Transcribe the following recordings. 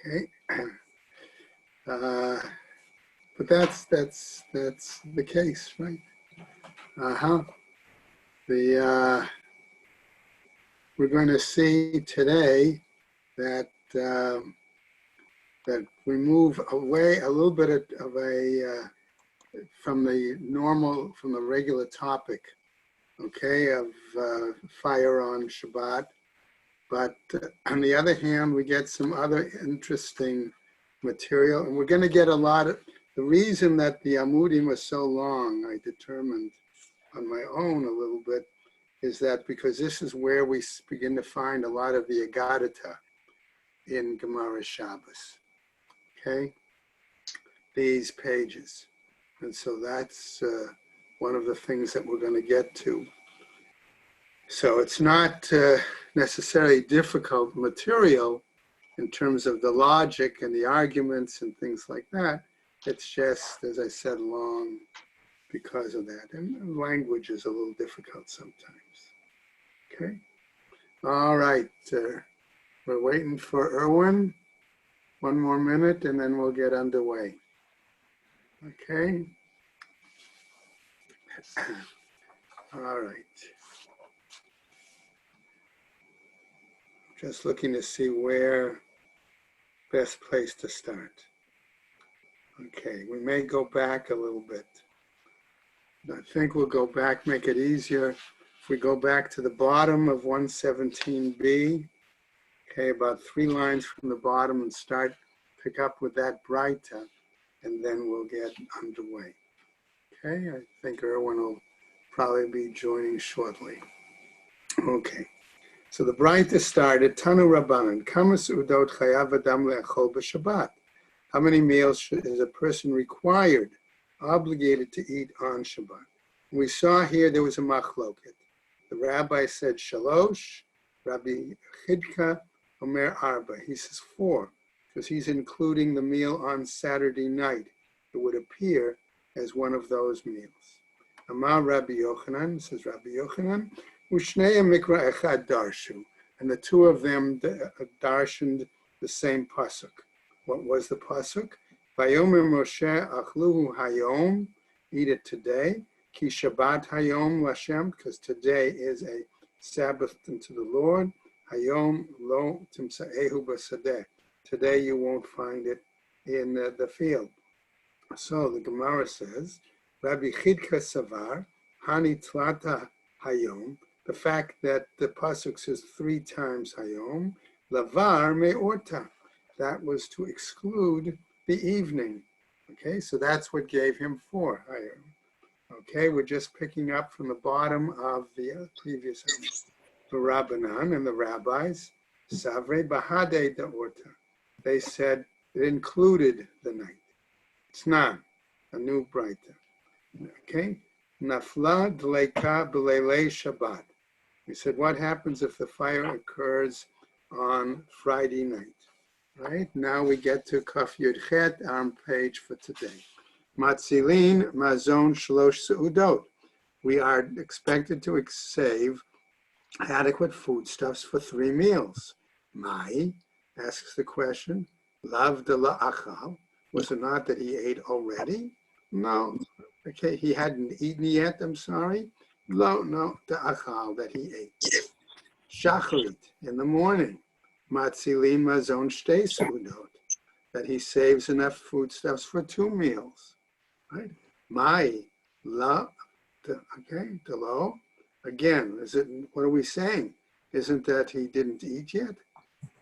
Okay. But that's the case, right? We're going to see today that that we move away a little bit of a from the regular topic, okay, of fire on Shabbat. But on the other hand, we get some other interesting material, and we're going to get a lot of, the reason that the Amudim was so long, I determined on my own a little bit, is that because this is where we begin to find a lot of the Agadata in Gemara Shabbos, okay? These pages. And so that's one of the things that we're going to get to. So it's not necessarily difficult material in terms of the logic and the arguments and things like that. It's just, as I said, long because of that. And language is a little difficult sometimes. Okay. All right. We're waiting for Erwin. One more minute and then we'll get underway. Okay. All right. Just looking to see where best place to start. Okay, we may go back a little bit. I think we'll go back, make it easier. If we go back to the bottom of 117b, okay, about 3 lines from the bottom and pick up with that Breita, and then we'll get underway. Okay, I think Erwin will probably be joining shortly. Okay. So the Breita started, Tanu Rabbanan, Kama Seudot Chayav Adam Le'achol B'Shabbat. How many meals is a person required, obligated to eat on Shabbat? We saw here there was a machloket. The rabbi said Shalosh, Rabbi Chidka Omer Arba. He says 4, because he's including the meal on Saturday night. It would appear as one of those meals. Amar Rabbi Yochanan, says Rabbi Yochanan, Ushneya Mikra Echad Darshu, and the 2 of them darshaned the same pasuk. What was the pasuk? Vayomer Moshe Achluhu Hayom, eat it today. Ki Shabbat Hayom Lashem, because today is a Sabbath unto the Lord. Hayom Lo Timsaehu Basadeh. Today you won't find it in the field. So the Gemara says, Rabbi Chidka Savar, Hani Tlata Hayom, the fact that the pasuk says 3 times Hayom, Lavar Me'orta, that was to exclude the evening. Okay, so that's what gave him 4 Hayom. Okay, we're just picking up from the bottom of the previous the Rabbanan and the rabbis, Savre Bahade Da'orta. They said it included the night. It's not a new Breita. Okay, Nafla Dleika B'Leilei Shabbat. We said, what happens if the fire occurs on Friday night? Right, now we get to Kaf Yud Chet, our page for today. Matzilin Mazon Shlosh Seudot. We are expected to save adequate foodstuffs for 3 meals. Mai asks the question, Lav de la Achal. Was it not that he ate already? No. Okay, he hadn't eaten yet, I'm sorry. No, the achal that he ate. Shacharit, in the morning. Matzilin mazon shtei seudot, that he saves enough foodstuffs for 2 meals. Right? Mai, la, okay, delo. Again, what are we saying? Isn't that he didn't eat yet?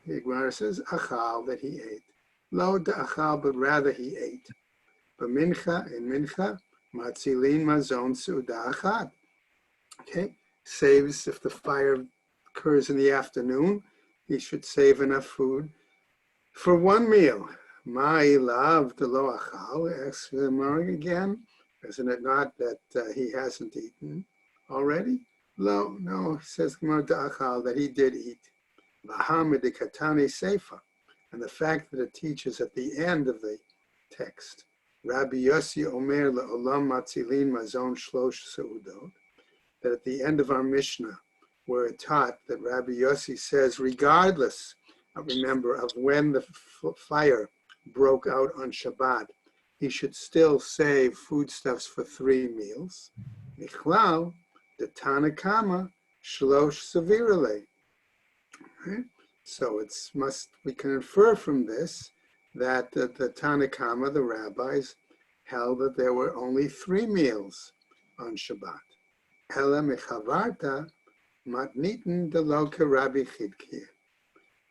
The Gemara says, achal, that he ate. Lo de achal, but rather he ate. But in mincha, matzilin mazon seuda achad. Okay, saves if the fire occurs in the afternoon, he should save enough food for 1 meal. Ma'i lav de lo achal, asks the Gemara again. Isn't it not that he hasn't eaten already? No, says Gemara de achal, that he did eat. V'hamid de katani seifa, and the fact that it teaches at the end of the text, Rabbi Yossi Omer le'olam matzilin mazon shlosh seudot, that at the end of our Mishnah, where it taught that Rabbi Yossi says, regardless remember, of when the fire broke out on Shabbat, he should still save foodstuffs for 3 meals. Michlal, the Tanakama, shlosh sevirale. Right? So we can infer from this that the Tanakama, the rabbis, held that there were only 3 meals on Shabbat. Ela mechavarta matnitin delo Rabbi Chidkiah.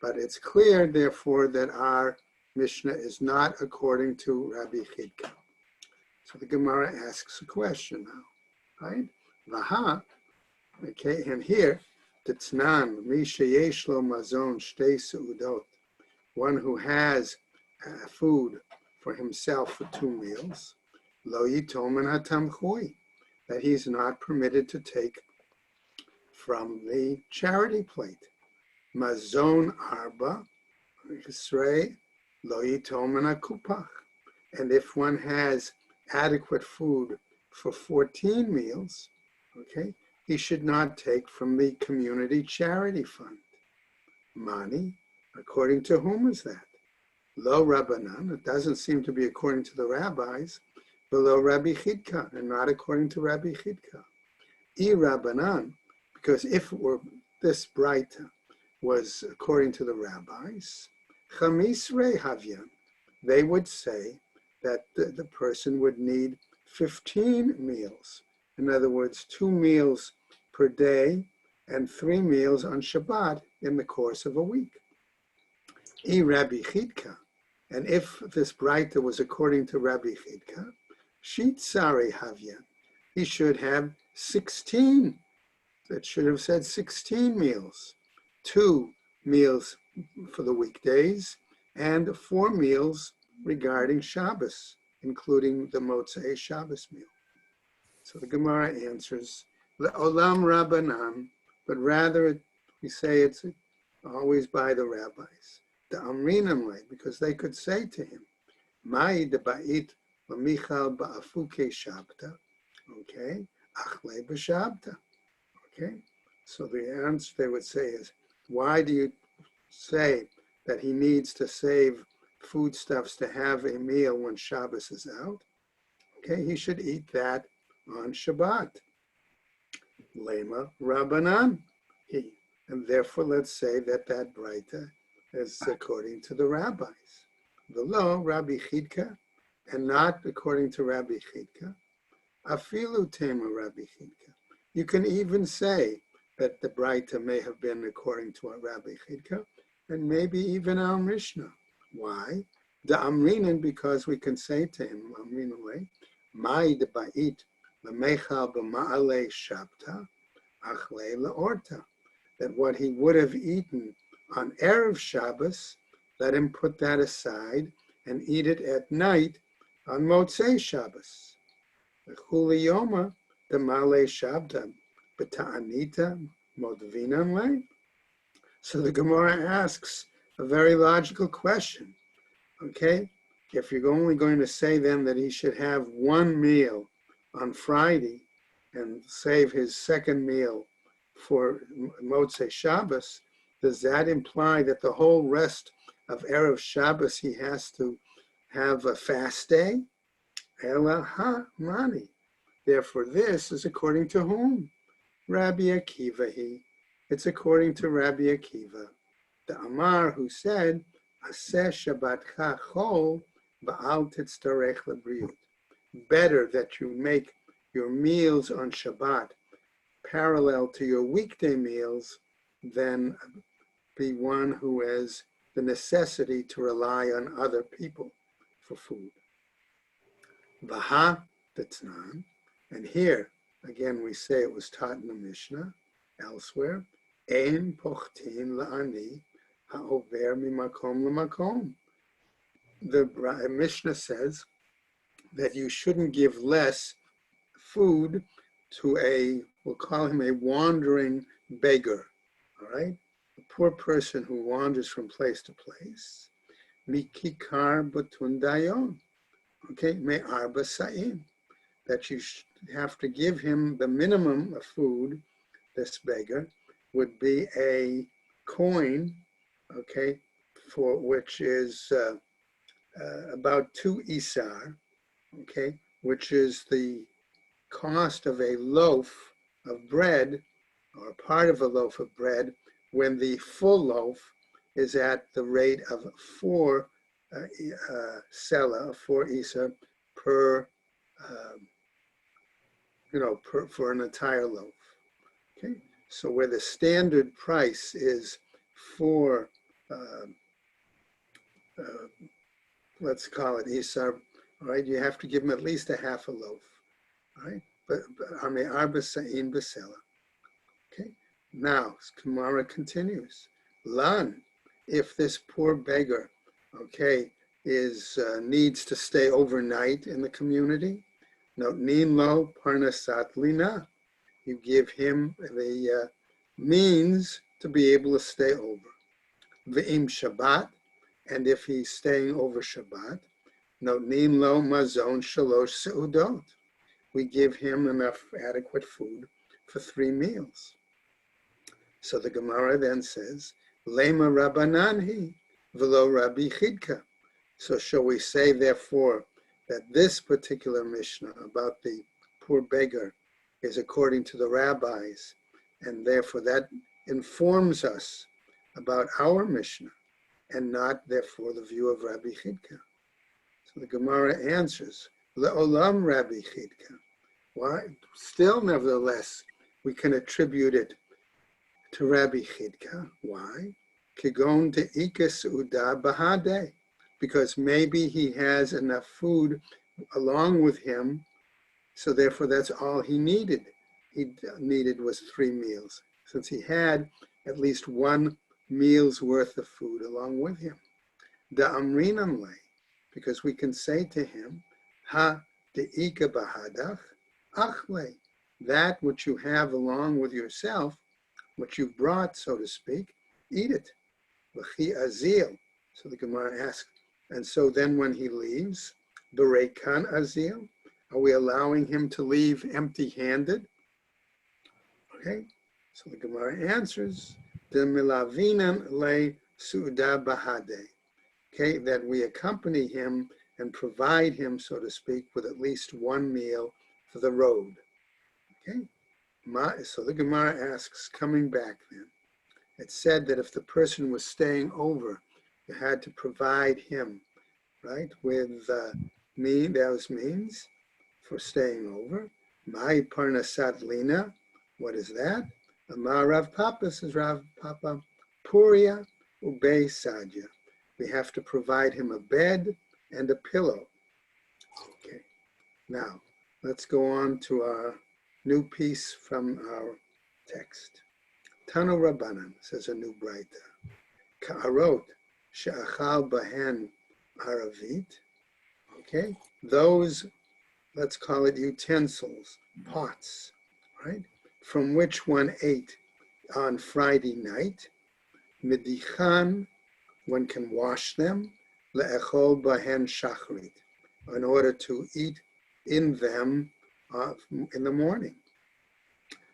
But it's clear, therefore, that our Mishnah is not according to Rabbi Chidkiah. So the Gemara asks a question now, right? Vaha, okay, and here, T'tznan, mi sheyesh lo mazon shtei seudot, one who has food for himself for 2 meals, lo yitom min hatamchui, that he's not permitted to take from the charity plate. Mazon arba, Yisrei, lo yitom min hakupach. And if one has adequate food for 14 meals, okay, he should not take from the community charity fund. Mani, according to whom is that? Lo Rabbanan, it doesn't seem to be according to the rabbis, but lo Rabbi Chidka, and not according to Rabbi Chidka. I Rabbanan, because if it were this Braita was according to the rabbis, Chamis Rei Havyan, they would say that the person would need 15 meals. In other words, 2 meals per day and 3 meals on Shabbat in the course of a week. I Rabbi Chidka, and if this Braita was according to Rabbi Chidka, Shit Sari Havyan, he should have 16. That should have said 16 meals. 2 meals for the weekdays and 4 meals regarding Shabbos, including the Motzei Shabbos meal. So the Gemara answers, Olam Rabbanan, but rather we say it's always by the rabbis. The Amrinamle, because they could say to him, Mai de Ba'it Michal Ba'afuke Shabta, okay, Achle B'Shabta, okay. So the answer they would say is, why do you say that he needs to save foodstuffs to have a meal when Shabbos is out? Okay, he should eat that on Shabbat. Lema Rabbanan. And therefore, let's say that Braita is according to the rabbis. Below Rabbi Chidka, and not according to Rabbi Chidka. Afilu Tema Rabbi Chidka. You can even say that the Braita may have been according to Rabbi Chidka, and maybe even our Mishnah. Why? The Amrinan, because we can say to him, Amrinaway, Mai de Ba'it, Lamechal B'Ma'ale Shabta, Achle La'orta, that what he would have eaten on Erev Shabbos, let him put that aside and eat it at night on Motzei Shabbos. Chuliyoma, the Male Shabta, B'Ta'anita, Modvinan Le. So the Gemara asks a very logical question. Okay, if you're only going to say then that he should have 1 meal on Friday and save his second meal for Motzei Shabbos, does that imply that the whole rest of Erev Shabbos he has to have a fast day? Ela ha mani. Therefore, this is according to whom? Rabbi Akiva he. It's according to Rabbi Akiva, the Amar who said, Aseh Shabbatcha chol ba'al titztarech lebriut. Better that you make your meals on Shabbat parallel to your weekday meals than be one who has the necessity to rely on other people for food. Vaha Tetznan, and here again we say it was taught in the Mishnah, elsewhere, Ein pochtin la'ani ha'over mimakom la'makom. The Mishnah says that you shouldn't give less food to we'll call him a wandering beggar, all right? A poor person who wanders from place to place. Mikikar batundayon, okay, me arba sa'im, that you have to give him the minimum of food, this beggar, would be a coin, okay, for which is about 2 isar, okay, which is the cost of a loaf of bread or part of a loaf of bread when the full loaf is at the rate of 4 sela, 4 isar per, for an entire loaf. Okay, so where the standard price is for, let's call it isar, all right, you have to give them at least a half a loaf, all right? But I mean, arba sa'in basela. Okay, now Gemara continues. Lan, if this poor beggar, okay, needs to stay overnight in the community, no nin lo parnasat lina. You give him the means to be able to stay over. Ve'im Shabbat, and if he's staying over Shabbat, notnin lo mazon shalosh seudot. We give him enough adequate food for 3 meals. So the Gemara then says, Lema Rabbananhi velo Rabbi Chidka. So shall we say, therefore, that this particular Mishnah about the poor beggar is according to the rabbis, and therefore that informs us about our Mishnah, and not, therefore, the view of Rabbi Chidka. So the Gemara answers, Le'olam Rabbi Chidka. Why? Still, nevertheless, we can attribute it to Rabbi Chidka. Why? Kigon te'ika su'uda bahade. Because maybe he has enough food along with him, so therefore that's all he needed. He needed was 3 meals, since he had at least 1 meal's worth of food along with him. Da'amrinan le, because we can say to him, Ha de'ika bahadach achle, that which you have along with yourself, what you've brought, so to speak, eat it. V'chi azil. So the Gemara asks, and so then when he leaves, berekan azil, are we allowing him to leave empty-handed? Okay, so the Gemara answers, de milavinan le su'da bahade. Okay, that we accompany him and provide him, so to speak, with at least 1 meal for the road. Okay, so the Gemara asks, coming back then, it said that if the person was staying over, you had to provide him, right, with those means for staying over. Mai parnasat lina, what is that? Amar Rav Papa, says Rav Papa, Puria ubei sadya. We have to provide him a bed and a pillow. Okay, now let's go on to our new piece from our text. Tano Rabbanan, says a new Braita. Ka'arot she'achal bahen aravit. Okay, those, let's call it utensils, pots, right, from which one ate on Friday night. Midichan, one can wash them, le'echol bahen shachrit, in order to eat in them in the morning.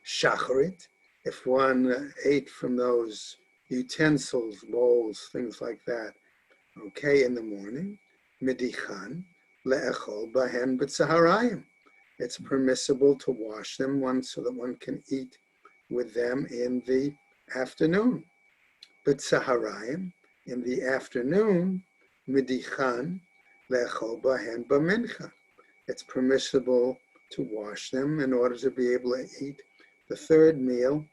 Shachrit, if one ate from those utensils, bowls, things like that, okay, in the morning. Midichan, le'echol bahen b'tzaharayim. It's permissible to wash them so that one can eat with them in the afternoon. B'tzaharayim, in the afternoon, midichan, le'echol bahen b'mincha. It's permissible to wash them in order to be able to eat the 3rd meal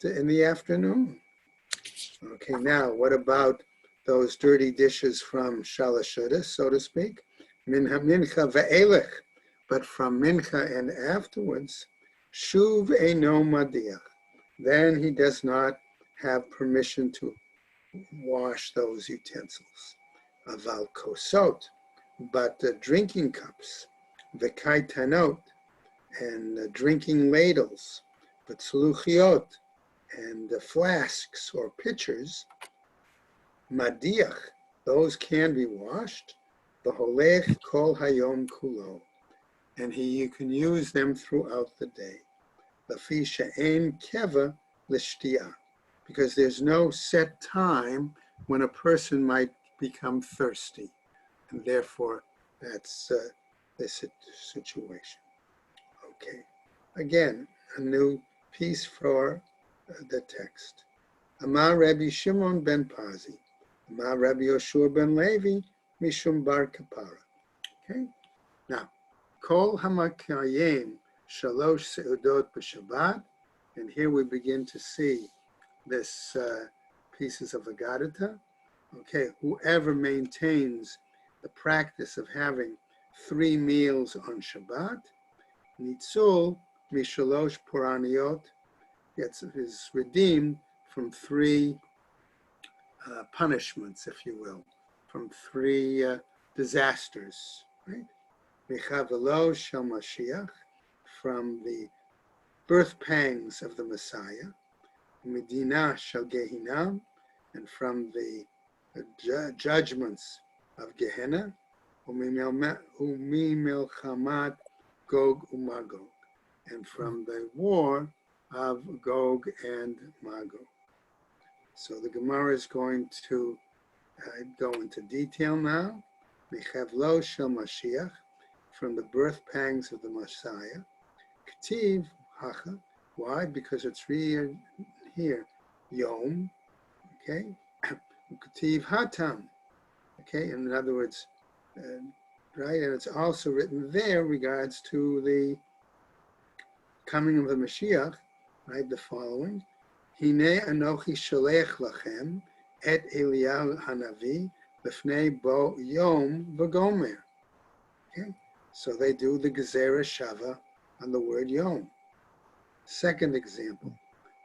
in the afternoon. Okay, now what about those dirty dishes from Shalashudas, so to speak? Mincha ve'elech, but from mincha and afterwards, shuv eino madiach. Then he does not have permission to wash those utensils. Aval kosot, but the drinking cups, v'kaitanot, and drinking ladles, v'tzluchiot, and flasks or pitchers, madiach, those can be washed, v'holech kol hayom kulo, and you can use them throughout the day. Lafi she'en keva l'shtiyah, because there's no set time when a person might become thirsty. And therefore, that's the situation. Okay. Again, a new piece for the text. Amar Rabbi Shimon ben Pazi, Amar Rabbi Yoshua ben Levi, Mishum bar Kapara. Okay. Now, Kol Hamakayim Shalosh Seudot b'Shabbat, and here we begin to see this pieces of the Gadita. Okay, whoever maintains the practice of having 3 meals on Shabbat, Nitzul Mishalosh Puraniot, is redeemed from 3 punishments, if you will, from 3 disasters, right? Mechavelo Shel Mashiach, from the birth pangs of the Messiah, Medina Shel Gehinam, and from the judgments of Gehenna, Umimilchamat Gog Umagog, and from the war of Gog and Magog. So the Gemara is going to go into detail now. Mechavlo Shel Mashiach, from the birth pangs of the Messiah. K'tiv Hacha. Why? Because it's here, Yom. Okay. K'tiv Hatam. Okay. In other words, right, and it's also written there regards to the coming of the Mashiach. Right, the following. Hine anochi sholech lachem et Eliyahu hanavi lefnei bo yom v'gomer. Okay, so they do the gezerah shava on the word yom. Second example,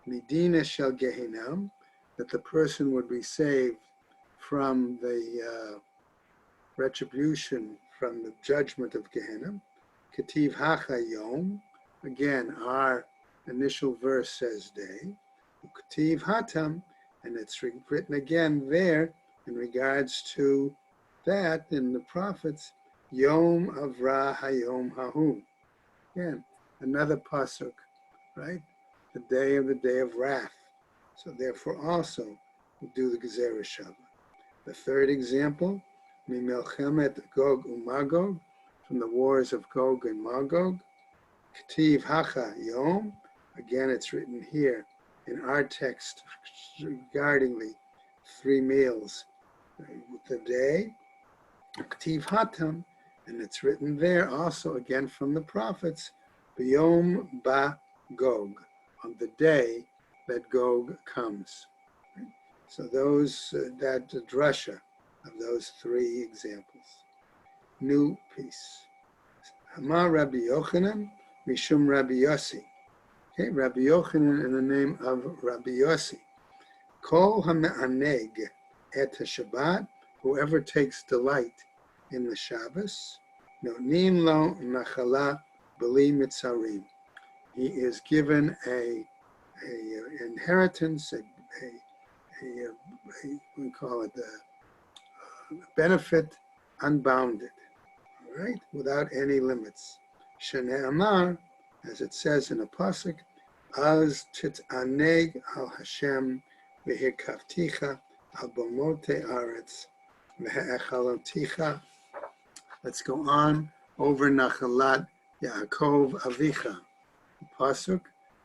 Medina shel Gehinam, that the person would be saved from the retribution, from the judgment of Gehenna. Ketiv hacha yom, again, our initial verse says day. Ketiv hatam, and it's written again there in regards to that in the prophets, Yom Avra Hayom Hahu. Again, another pasuk, right? The day of wrath. So therefore also we do the Gezerah Shabbat. The third example, Mimelchemet Gog Umagog, from the wars of Gog and Magog. Ketiv Hacha Yom, again it's written here in our text regarding the 3 meals with the day. Ketiv Hatam, and it's written there also again from the prophets, B'yom Ba Gog, on the day that Gog comes. So those, that drasha of those 3 examples. New piece. Amar Rabbi Yochanan, Mishum Rabbi Yossi. Okay, Rabbi Yochanan in the name of Rabbi Yossi. Kol ha'me'aneg et Shabbat, whoever takes delight in the Shabbos, no'nim lo nachala b'li mitzarim. He is given a inheritance, we call it a benefit unbounded, all right, without any limits. Shnei Amar, as it says in the pasuk, Az tit'aneg al Hashem v'hikavticha al bomote aretz v'he'echalonticha. Let's go on over Nachalat Yaakov Avicha. The pasuk,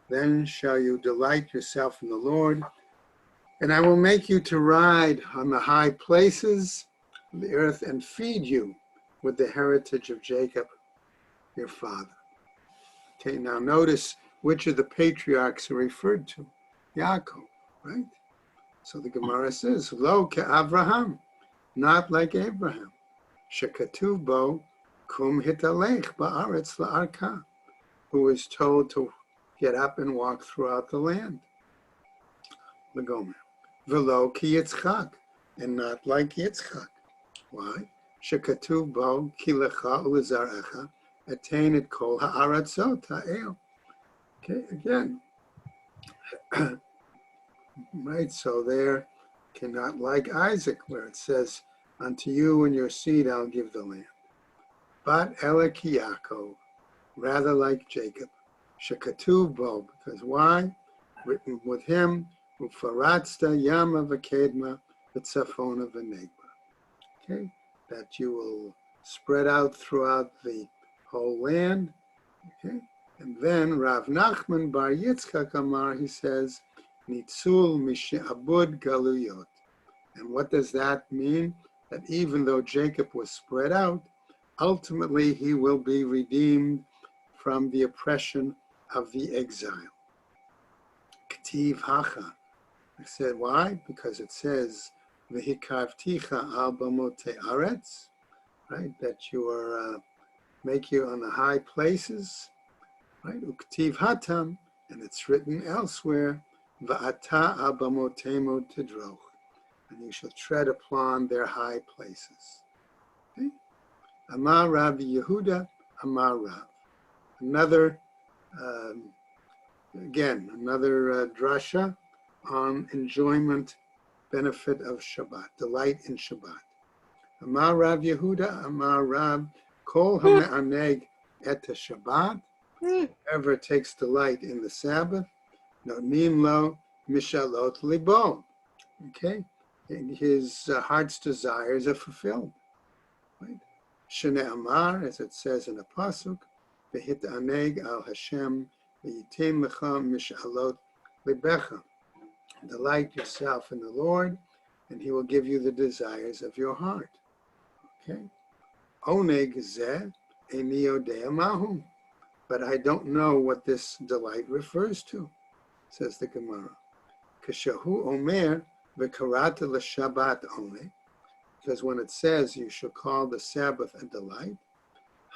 then shall you delight yourself in the Lord, and I will make you to ride on the high places of the earth and feed you with the heritage of Jacob, your father. Okay, now notice which of the patriarchs are referred to. Yaakov, right? So the Gemara says, Lo ke'Avraham, not like Abraham. Shekatuv bo kum hitalech ba'aretz la'arka, who is told to get up and walk throughout the land. The Gomer. Velo ki Yitzchak, and not like Yitzchak. Why? Shekatuv bo ki lecha u'lezarecha attain et kol ha'aratzot ha'el. Okay, again. Right, so there cannot like Isaac, where it says, unto you and your seed I'll give the land. But Ela ki Yaakov, rather like Jacob. Shekatuv bo, because why? Written with him, Ufaratzta yama v'kedma v'tzafona v'negba. Okay, that you will spread out throughout the whole land. Okay, and then Rav Nachman Bar Yitzchak Amar, he says, Nitzul Mishe'abud Galuyot. And what does that mean? That even though Jacob was spread out, ultimately he will be redeemed from the oppression of the exile. K'tiv Hacha. I said, why? Because it says, V'hikavticha al bamote aretz, right? That you are, make you on the high places, right? Uktiv hatam, and it's written elsewhere, Va'ata al bamotemo tidroch, and you shall tread upon their high places. Okay? Amar Rabbi Yehuda, Amar Rav. Another, another drasha on enjoyment, benefit of Shabbat, delight in Shabbat. Amar Rav Yehuda, Amar Rav, Kol HaMe'aneg et Shabbat, whoever takes delight in the Sabbath, Nonim Lo Mishalot Libo. Okay? And his heart's desires are fulfilled. Right? Shene Amar, as it says in the Pasuk, V'hit Aneg al Hashem, V'yitem Lecha Mishalot Libecha. Delight yourself in the Lord, and he will give you the desires of your heart. Okay? Oneg zeh eni yodea mahu. But I don't know what this delight refers to, says the Gemara. Kashahu omer v'karata l'shabbat oneg. Because when it says you shall call the Sabbath a delight,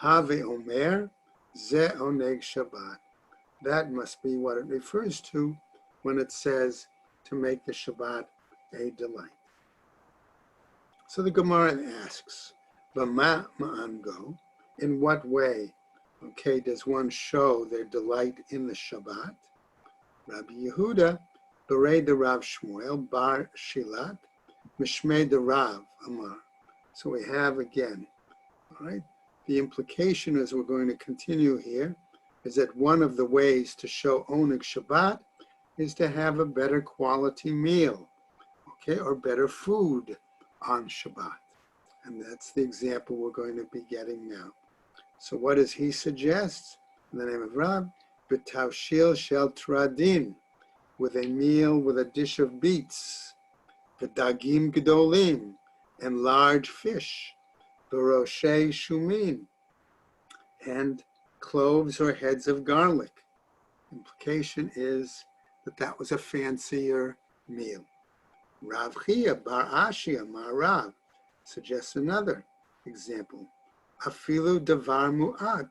have omer zeh oneg Shabbat. That must be what it refers to when it says to make the Shabbat a delight. So the Gemara asks, V'ma ma'ango, in what way, okay, does one show their delight in the Shabbat? Rabbi Yehuda, Berei de Rav Shmuel, Bar Shilat, Mishmei de Rav Amar. So we have again, all right, the implication as we're going to continue here is that one of the ways to show Oneg Shabbat is to have a better quality meal, okay, or better food on Shabbat. And that's the example we're going to be getting now. So what does he suggest? In the name of Rab, B'tavshil shel tradin, with a meal with a dish of beets, V'dagim gdolim, and large fish, V'roshei shumin, and cloves or heads of garlic. Implication is that that was a fancier meal. Rav Chia Bar Ashia Mar Rav suggests another example. Afilu davar mu'at,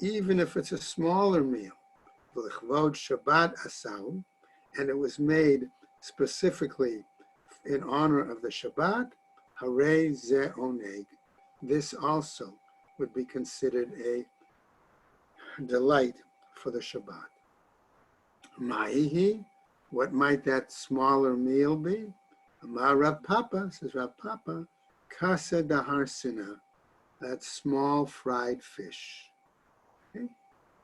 even if it's a smaller meal. V'lechvod Shabbat asau, and it was made specifically in honor of the Shabbat. Harei ze oneg. This also would be considered a delight for the Shabbat. Ma'ihi, what might that smaller meal be? Amar Rav Papa, says Rav Papa, Kasa dahar sina, that small fried fish. Okay?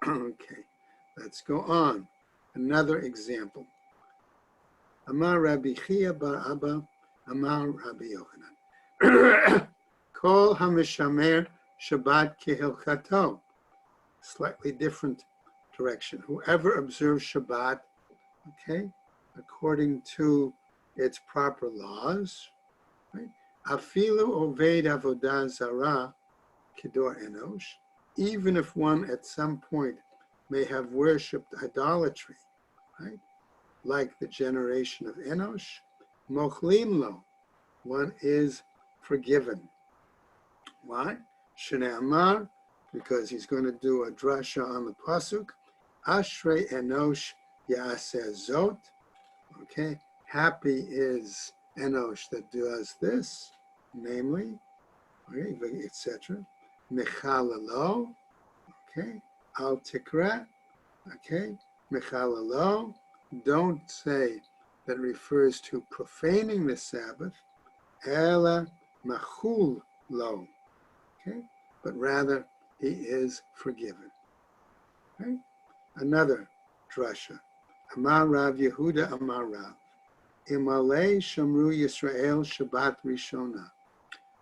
Okay, let's go on. Another example. Amar Rabbi Chia bar Abba, Amar Rabbi Yochanan. Kol hamishamer Shabbat kehilchato. Slightly different direction. Whoever observes Shabbat, okay, according to its proper laws, right? Afilu oved avodah zara kedor enosh, even if one at some point may have worshipped idolatry, right? Like the generation of Enosh, mochlim lo, one is forgiven. Why? Shnei Amar, because he's going to do a drasha on the pasuk. Ashrei Enosh Yaseh Zot. Okay, happy is Enosh that does this, namely, okay, etc. Mechalalo. Okay, Al Tikra. Okay, Mechalalo. Don't say that refers to profaning the Sabbath. Ela Machul Lo. Okay, but rather he is forgiven. Okay? Another drasha. Amar Rav Yehuda Amar Rav. Imale Shamru Yisrael Shabbat Rishona.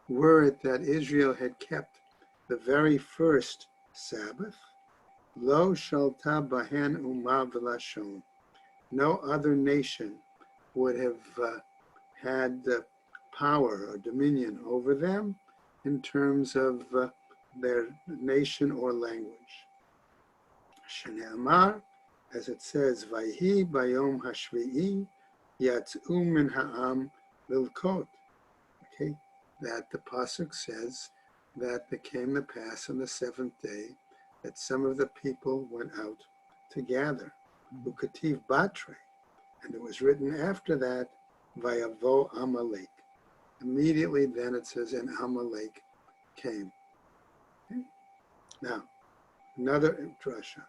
Were it that Israel had kept the very first Sabbath, Lo Shalta Bahen Umah V'Lashon. No other nation would have had power or dominion over them in terms of their nation or language. Shene'amar, as it says, Vayhi Bayom Hashvi'i Yatzu Min Ha'am Lilkot. Okay, that the pasuk says that it came to pass on the seventh day that some of the people went out to gather. Ukativ Batre, and it was written after that, Vayavo Amalek. Immediately then it says, and Amalek came. Okay? Now, another drasha.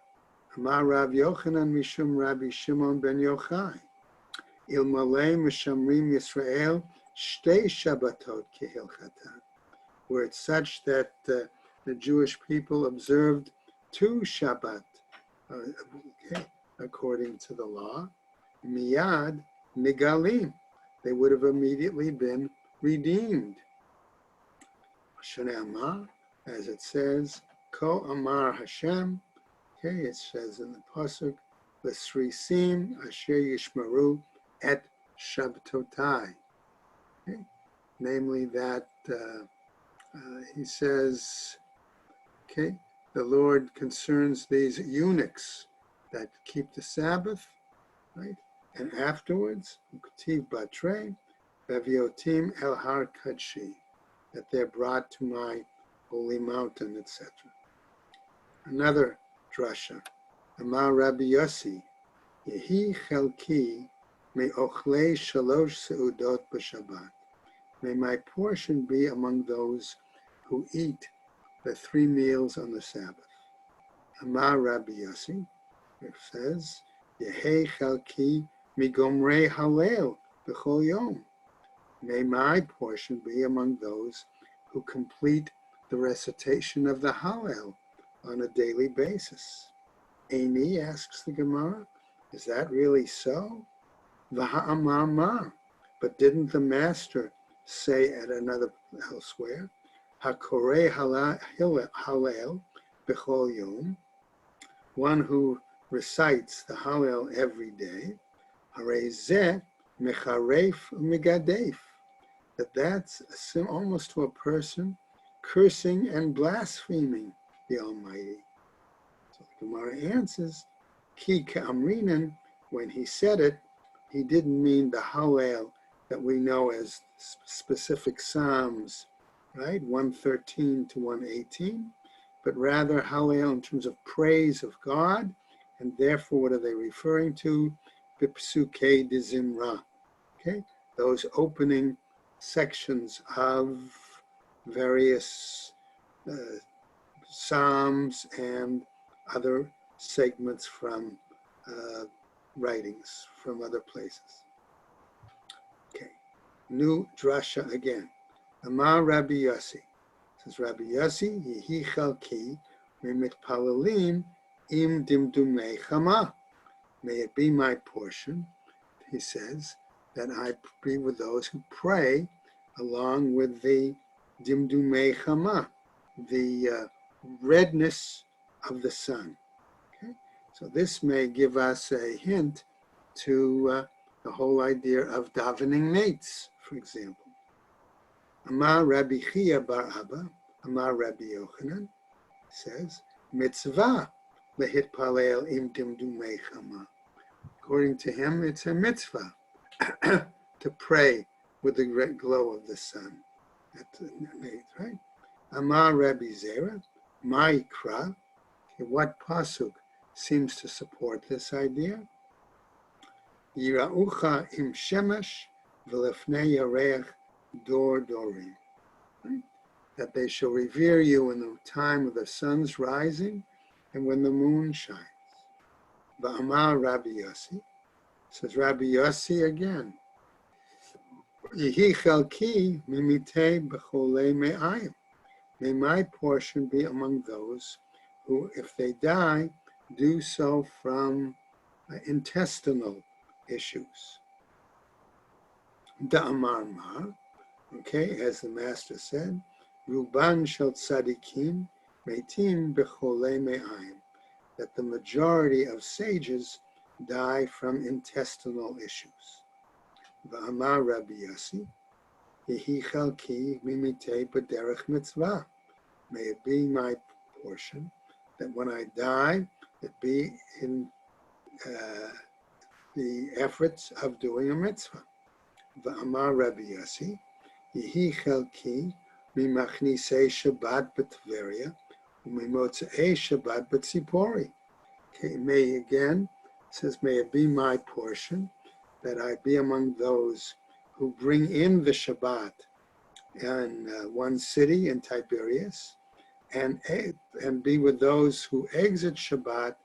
Amar Rav Yochanan Mishum Rabbi Shimon ben Yochai. Ilmalei Mishamrim Yisrael Shtei Shabbatot Kehilchatan. Where it's such that the Jewish people observed 2 Shabbat, according to the law. Miyad Nigalim. They would have immediately been redeemed. Shanei as it says, Ko Amar Hashem. Okay, it says in the pasuk, L'srisim Asher Yishmaru et Shabtotai. Okay, namely that he says, okay, the Lord concerns these eunuchs that keep the Sabbath, right? And afterwards, Ukativ Batre, Veviotim El Har Kadshi, that they're brought to my holy mountain, etc. Another drasha, Amar Rabbi Yossi, Yehi Chelki Me Ochlei Shalosh Seudot B'Shabbat. May my portion be among those who eat the 3 meals on the Sabbath. Amar Rabbi Yossi, it says, Yehi Chelki Migomrei Halel B'Chol Yom. May my portion be among those who complete the recitation of the Hallel on a daily basis. Eini, asks the Gemara, is that really so? V'ha'amar ma. But didn't the master say at another elsewhere, Hakorei Hallel B'Chol Yom, one who recites the Hallel every day, Harei Zeh Mecharef Migadef, that's almost to a person cursing and blaspheming the Almighty. So the Gemara answers, Ki Ka'amrinan, when he said it, he didn't mean the Hallel that we know as specific Psalms, right? 113 to 118, but rather Hallel in terms of praise of God, and therefore what are they referring to? Bipsuke de Zimra, okay? Those opening sections of various Psalms and other segments from writings from other places. Okay, new drasha again. Amar Rabbi Yossi. Says Rabbi Yossi, Yehi Chalki Mitpalalim im Dimdumei Chama. May it be my portion, he says, that I be with those who pray along with the Dimdumei Chama, the redness of the sun. Okay? So this may give us a hint to the whole idea of davening mates, for example. Amar Rabbi Chia bar Abba, Amar Rabbi Yochanan, says, mitzvah lehitpalel im dimdumei chama. According to him, it's a mitzvah to pray with the red glow of the sun. That's right? Amar Rabbi Zera, Ma'ikra, what pasuk seems to support this idea? Yiraucha im shemesh v'lefnei yareach dor dorim. Right? That they shall revere you in the time of the sun's rising and when the moon shines. Va'amar Rabbi Yossi, says Rabbi Yossi again, Yehi chalki mimitei b'cholei me'ayim. May my portion be among those who, if they die, do so from intestinal issues. Da'amar mar, okay, as the master said, Ruban shel tzadikim meitim b'cholei me'ayim, that the majority of sages die from intestinal issues. Va'amar Rabbi Yossi, yehi chalki mimitei b'derech mitzvah. May it be my portion that when I die, it be in the efforts of doing a mitzvah. Va'amar Rabbi Yossi, yehi chalki mimachnisei Shabbat b'Tveria u'mimotzei Shabbat b'Tzipori. Okay, may again, it says, may it be my portion that I be among those who bring in the Shabbat in one city in Tiberias, and be with those who exit Shabbat,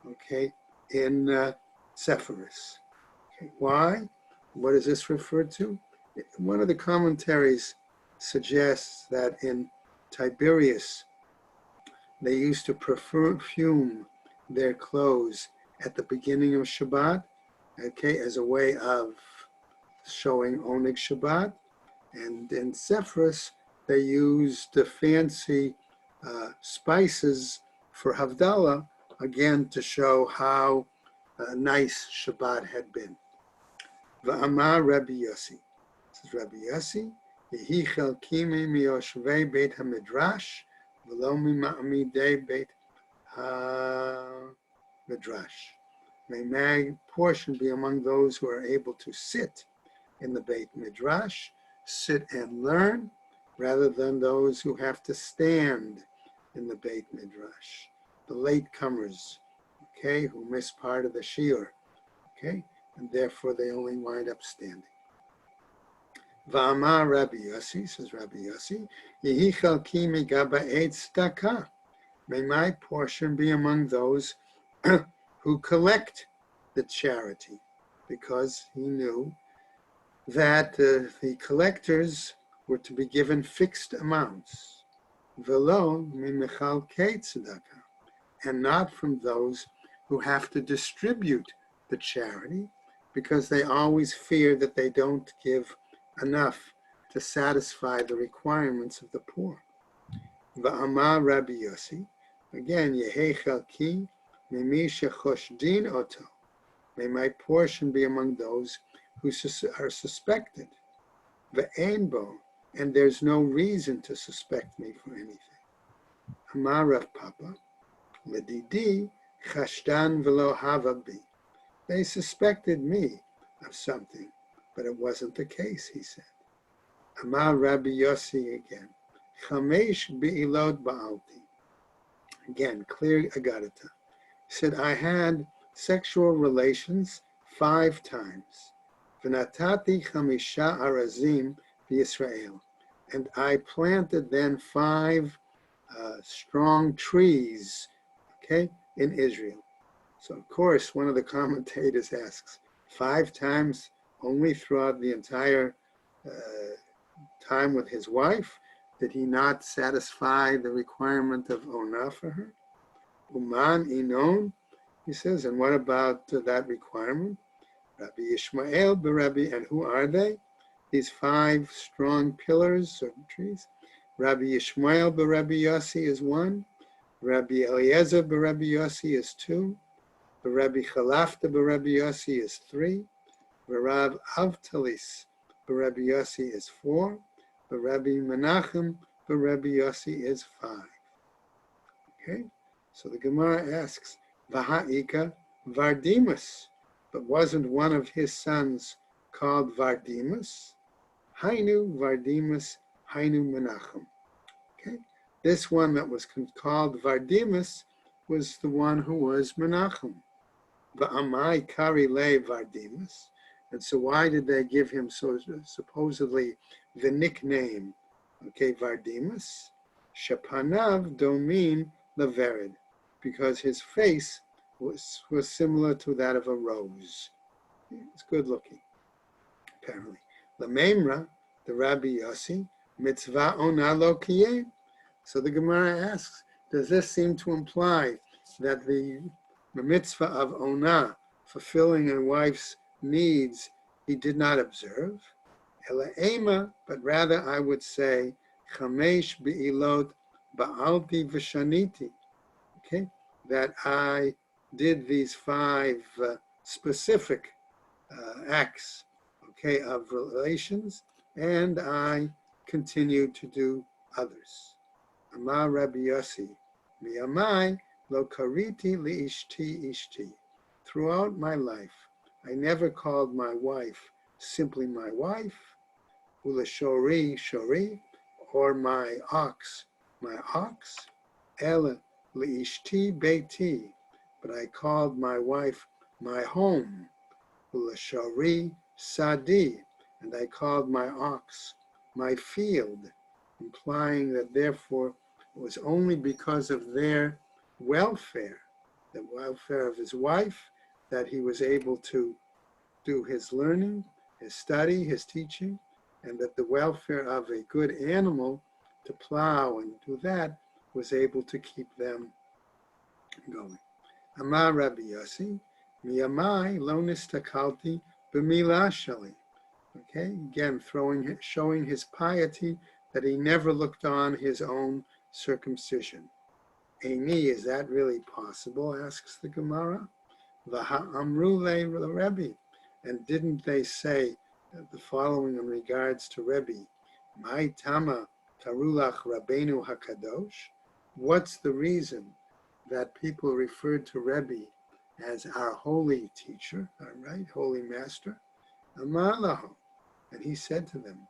okay, in Sepphoris. Okay, why? What is this referred to? One of the commentaries suggests that in Tiberias, they used to perfume their clothes at the beginning of Shabbat, okay, as a way of showing Oneg Shabbat. And in Sepphoris, they used the fancy spices for Havdalah, again, to show how nice Shabbat had been. Va'amar Rabbi Yossi. This is Rabbi Yossi. Yehi chelki miyoshvei beit hamidrash, v'lo mima'amidei beit hamidrash. May my portion be among those who are able to sit in the Beit Midrash, sit and learn, rather than those who have to stand in the Beit Midrash, the latecomers, okay, who miss part of the shiur, okay, and therefore they only wind up standing. Va'amar Rabbi Yossi, says Rabbi Yossi, yehi chalki migaba'et tzedakah. May my portion be among those who collect the charity, because he knew that the collectors were to be given fixed amounts, velo mimechalkei tzedakah, and not from those who have to distribute the charity, because they always fear that they don't give enough to satisfy the requirements of the poor. Va'amar Rabbi Yossi, again, Yehei chalki mimi shechoshdin oto. May my portion be among those who are suspected. Ve'ein bo, and there's no reason to suspect me for anything. Amar Rav Papa, ledidi chashdan velo hava bi. They suspected me of something, but it wasn't the case, he said. Amar Rabbi Yossi again, chamesh be'ilot ba'alti. Again, clear agadata. He said, I had sexual relations 5 times. V'natati chamisha arazim b'Yisrael. And I planted then 5 strong trees, okay, in Israel. So, of course, one of the commentators asks, 5 times only throughout the entire time with his wife? Did he not satisfy the requirement of Onah for her? Uman inon, he says, and what about that requirement? Rabbi Ishmael b'Rabbi, and who are they? These 5 strong pillars or trees. Rabbi Ishmael b'Rabbi Yossi is 1. Rabbi Eliezer b'Rabbi Yossi is 2. Rabbi Chalafta b'Rabbi Yossi is 3. Rav Avtalis b'Rabbi Yossi is 4. Rabbi Menachem b'Rabbi Yossi is 5. Okay, so the Gemara asks, Vaha'ika Vardimus, but wasn't one of his sons called Vardimus? Hainu Vardimus, Hainu Menachem. Okay, this one that was called Vardimus was the one who was Menachem. Va'amai Kari Le Vardimus. And so why did they give him so supposedly the nickname, okay, Vardimus? Shapanav domin leverid, because his face was similar to that of a rose. It's good looking, apparently. Lamemra, the Rabbi Yossi, mitzvah onah lo kiyeh. So the Gemara asks, does this seem to imply that the mitzvah of onah, fulfilling a wife's needs, he did not observe? Ela ema, but rather I would say, chamesh be'ilot ba'alti v'shaniti. Okay, that I did these 5 specific acts, okay, of relations, and I continued to do others. Amar Rabbi Yossi, miyamai lo kariti li ishti. Throughout my life, I never called my wife simply my wife, ula shori, or my ox, ela li ishti beiti, but I called my wife my home, ula shori sadi, and I called my ox my field, implying that therefore it was only because of their welfare, the welfare of his wife, that he was able to do his learning, his study, his teaching, and that the welfare of a good animal to plow and do that was able to keep them going. Amar Rabbi Yossi, miyamai lo nistakalti b'milah shali. Okay, again, showing his piety, that he never looked on his own circumcision. Eini, is that really possible? Asks the Gemara. V'ha'amru le Rebbe. And didn't they say the following in regards to Rebbe? Mai tama tarulach Rabbeinu Hakadosh. What's the reason that people referred to Rebbe as our holy teacher, right, holy master? Amar lahu. And he said to them,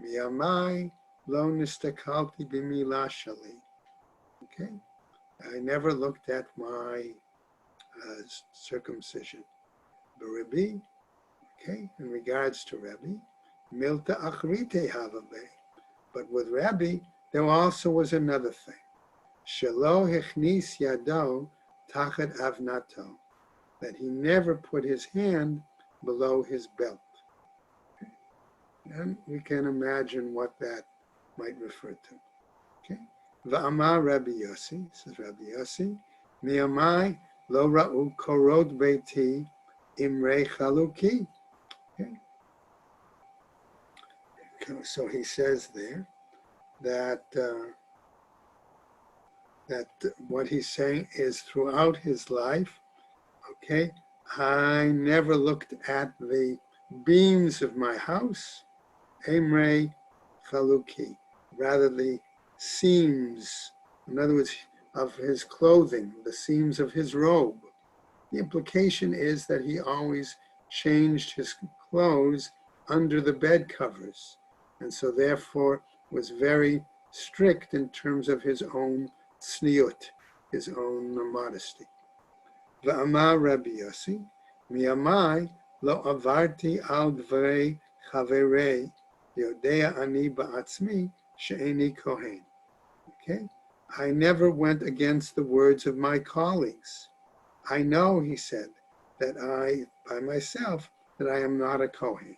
miyamai lo nistakalti b'milah shali. Okay, I never looked at my circumcision. But Rebbe, okay, in regards to Rebbe, milta achrite havabe. But with Rebbe, there also was another thing. Shelo hechnis yado tachat avnato. That he never put his hand below his belt. And we can imagine what that might refer to. Okay. Va'amar Rabbi Yossi, says Rabbi Yossi, miyamai lo ra'u korot beiti imrei chaluki. Okay. So he says there that what he's saying is throughout his life, okay, I never looked at the beams of my house, Emrei Chaluki, rather the seams, in other words, of his clothing, the seams of his robe. The implication is that he always changed his clothes under the bed covers, and so therefore was very strict in terms of his own sniut, his own modesty. V'amar Rabbi Yossi, miyamai lo avarti al dvrei chaverei yodea ani ba'atzmi she'eni kohen. Okay, I never went against the words of my colleagues. I know, he said, that I, by myself, that I am not a kohen.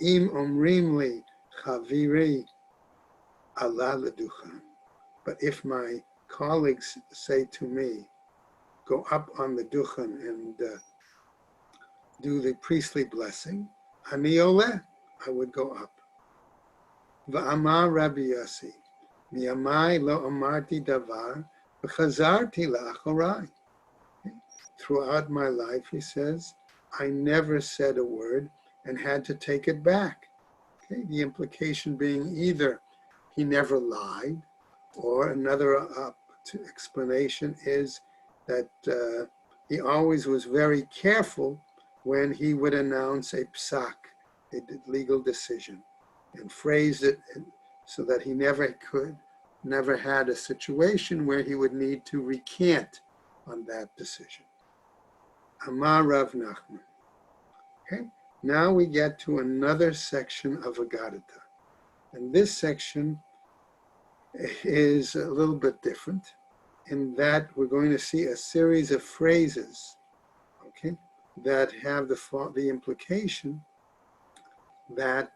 Im omrim li chaviri ala leduchan. But if my colleagues say to me, go up on the duchan and do the priestly blessing, ani oleh, I would go up. Va'amar Rabbi Yossi, miyamai lo amarti davar, v'chazarti la'achorai. Throughout my life, he says, I never said a word and had to take it back. Okay? The implication being either he never lied, or another explanation is that he always was very careful when he would announce a psak, a legal decision, and phrased it so that he never had a situation where he would need to recant on that decision. Amar Rav Nachman. Okay, now we get to another section of Agadata. And this section is a little bit different in that we're going to see a series of phrases, okay, that have the implication that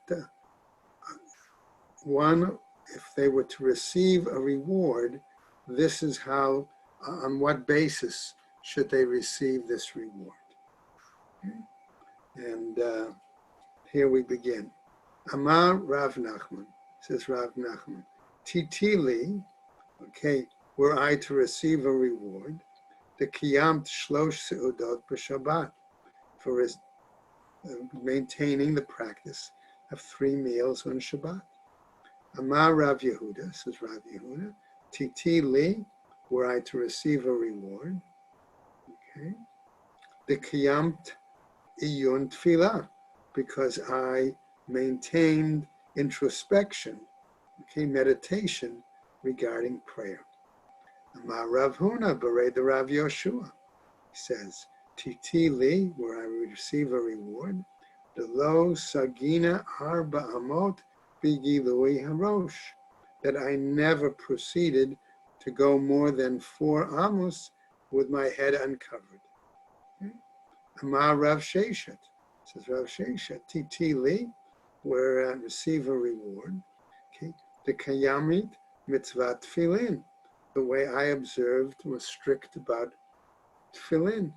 one, if they were to receive a reward, this is how, on what basis should they receive this reward. Okay? And here we begin. Amar Rav Nachman, says Rav Nachman, Titili, okay, were I to receive a reward, the Kiyamt Shlosh Seudot b'Shabbat, for maintaining the practice of 3 meals on Shabbat. Amar Rav Yehuda, says Rav Yehuda, Titili, were I to receive a reward, okay, the Kiyamt Iyun Tfilah, because I maintained introspection, okay, meditation regarding prayer. Amar Rav Huna, Bered the Rav Yoshua, he says, Titi li, where I would receive a reward, the lo sagina arba amot bigilui harosh, that I never proceeded to go more than 4 amos with my head uncovered. Okay? Amar Rav Sheshet, says Rav Sheshet, Titi li, where I receive a reward, okay, the kayamit mitzvah tefillin, the way I observed was strict about tefillin.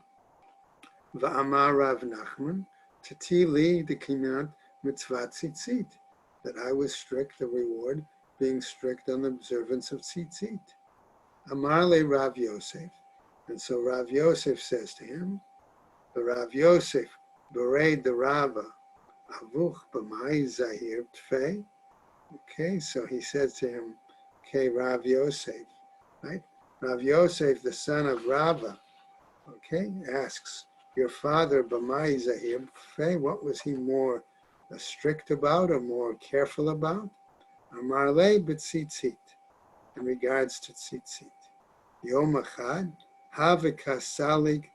Va'amar Rav Nachman, Titili the kimat mitzvah tzitzit, that I was strict, the reward being strict on the observance of tzitzit. Amar le Rav Yosef, and so Rav Yosef says to him, the Rav Yosef, Bered the Rava, Avuch b'mai zahir tfei. Okay, so he says to him, okay, Rav Yosef, right? Rav Yosef, the son of Rava, okay, asks, your father, B'mai Zahir, what was he more strict about or more careful about? Amar le b'tzitzit, in regards to tzitzit. Yom echad, havika salig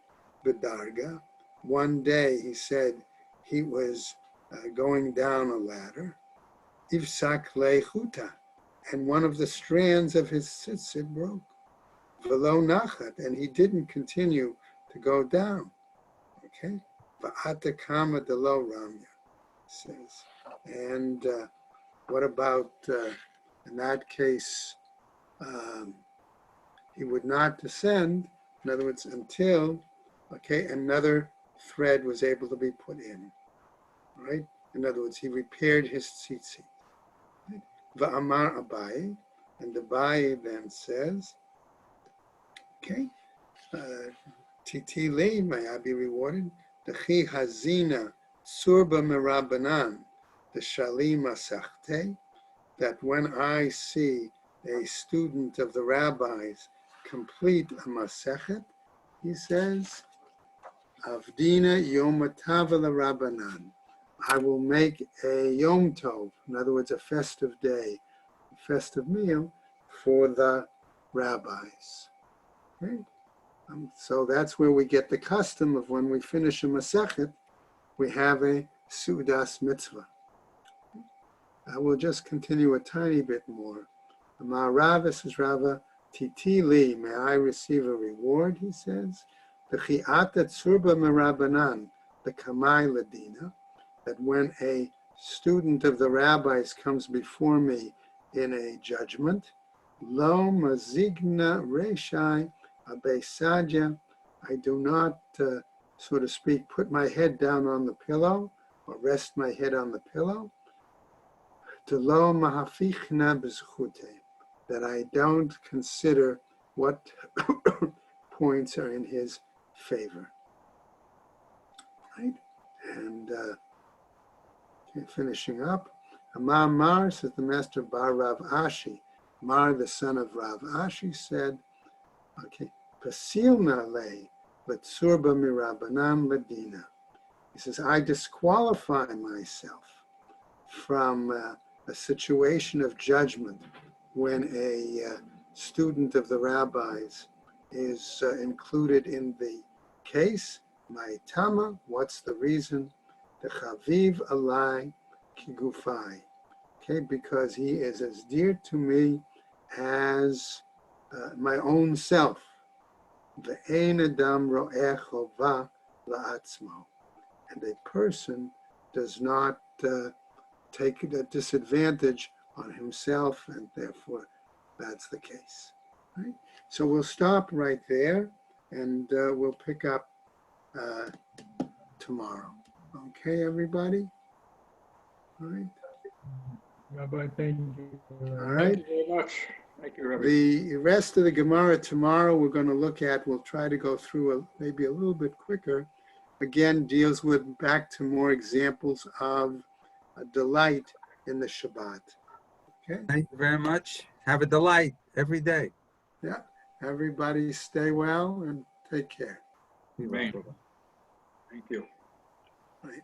b'darga. One day, he said, he was going down a ladder. Ivsak lechuta, and one of the strands of his tzitzit broke. V'lo nachat, and he didn't continue to go down. Okay, va'ata kama de lo ramya, says. And what about, in that case, he would not descend, in other words, until, okay, another thread was able to be put in, right? In other words, he repaired his tzitzit. Right? Va'amar Abaye, and Abaye then says, okay, Titi li, may I be rewarded, the chi hazina surba merabanan, the shali masachte, that when I see a student of the rabbis complete a masechet, he says, Avdina Yom Tov Rabbanan, I will make a Yom Tov, in other words, a festive day, a festive meal for the rabbis. Okay? So that's where we get the custom of when we finish a masechet, we have a Sudas mitzvah. I will just continue a tiny bit more. Amar Rava, says Rava, Titi li, may I receive a reward, he says. The chi'ata tzurba merabanan, the kamai ladina, that when a student of the rabbis comes before me in a judgment, lo mazigna reshai abesadja, I do not, so to speak, put my head down on the pillow or rest my head on the pillow. To lo mahafichna b'zchute, that I don't consider what points are in his favor. Right? And finishing up, Amar Mar, says the master Bar Rav Ashi, Mar, the son of Rav Ashi, said, okay, Pasilna le Vatsurba mirabanan ladina. He says, I disqualify myself from a situation of judgment when a student of the rabbis is included in the case. My tama, what's the reason? The chaviv alai kigufai. Okay, because he is as dear to me as my own self. Ve'ein adam ro'eh chova la'atzmo. And a person does not take a disadvantage on himself, and therefore that's the case. Right? So we'll stop right there, and we'll pick up tomorrow. Okay, everybody? All right. Rabbi, thank you. All Thank right. you very much. Thank you, Rabbi. The rest of the Gemara tomorrow we're going to look at, we'll try to go through maybe a little bit quicker. Again, deals with back to more examples of a delight in the Shabbat. Okay. Thank you very much. Have a delight every day. Yeah. Everybody stay well and take care. Amen. Thank you. Right.